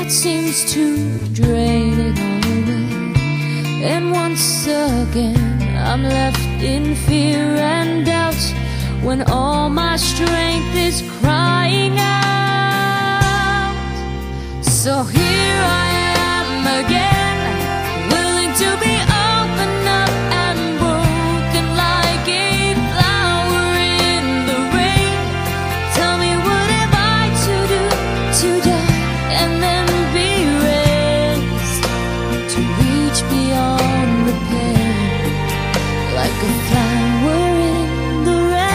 it seems to drain it all away. And once again I'm left in fear and doubt, when all my strength is crying out. So here I am again, willing to be opened up and broken like a flower in the rain. Tell me, what have I to do to die and then be raised, to reach beyond the pain like a flower in the rain?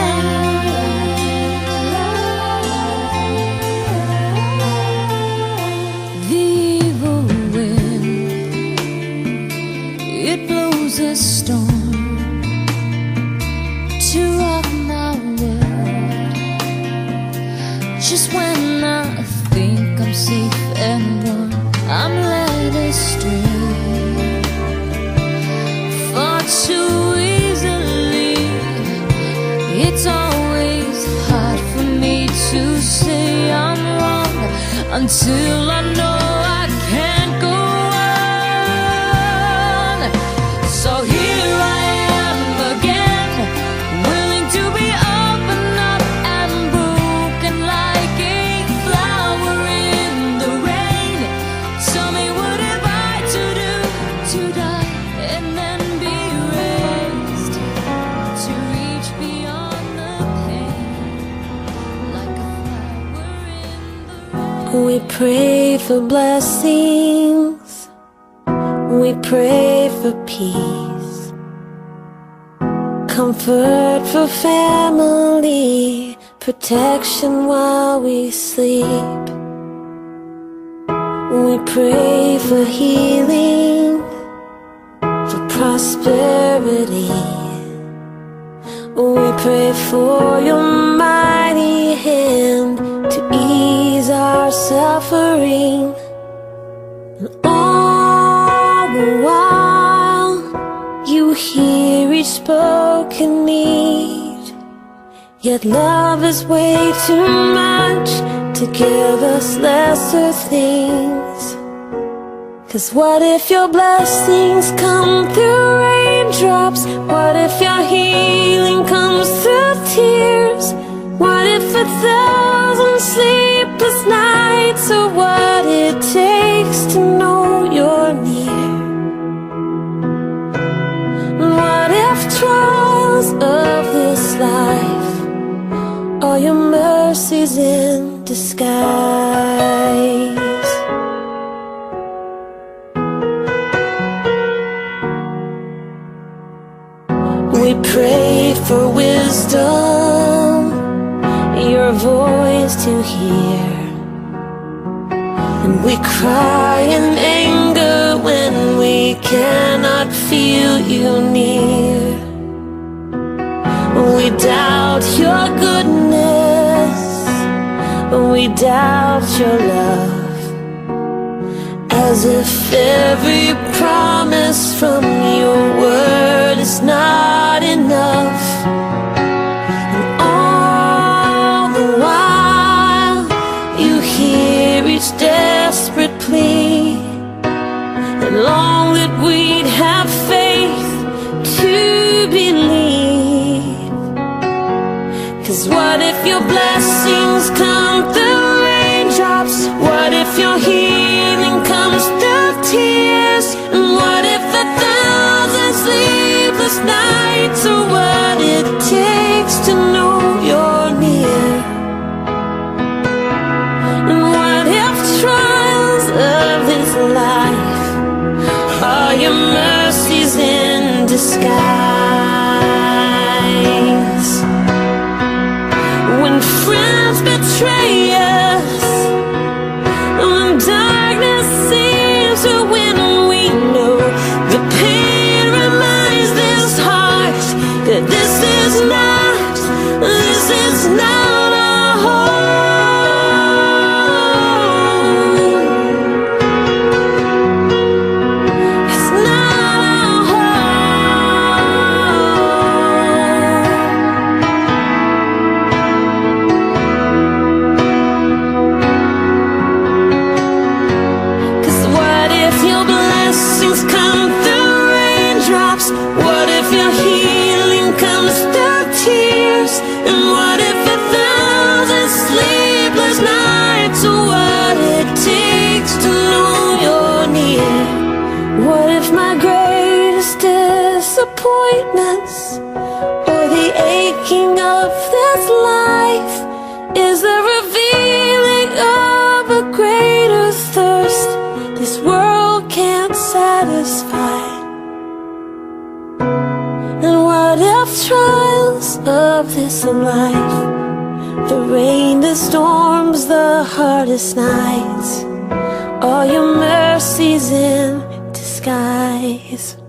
The evil wind, it blows a storm to rock my world. Just when I think I'm safe and warm, I'm led astray far too easily. It's always hard for me to say I'm wrong until I know I can't go on. So here I am again, willing to be opened up and broken like a flower in the rain. Tell me, what have I to do to die and then be raised, to reach beyond the pain like a flower in the rain? We pray for blessings, we pray for peace, comfort for family, protection while we sleep. We pray for healing, for prosperity. We pray for your mighty hand to ease our suffering. And all the while, you hear each spoken need. Yet love is way too much to give us lesser things. 'Cause what if your blessings come through raindrops? What if your healing comes through tears? What if 1,000 sleepless nights are what it takes to know you're near? What if trials of this life are your mercies in disguise? We pray for wisdom, your voice to hear. And we cry in anger when we cannot feel you near. We doubt your goodness, we doubt your love, as if every promise from your word is not enough. And all the while, you hear each desperate plea, and long that we'd have faith to believe. 'Cause what if your blessings come through raindrops? What if your healing comes through tears? And what if 1,000 sleepless nights are what it takes to know you're near? And what if trials of this life are your mercies in disguise? When friends betray us, when darkness seems to win, we know the pain reminds this heart that this is not our home. It's not our home. disappointments or the aching of this life is the revealing of a greater thirst this world can't satisfy. And what if trials of this life, the rain, the storms, the hardest nights, all your mercies in disguise?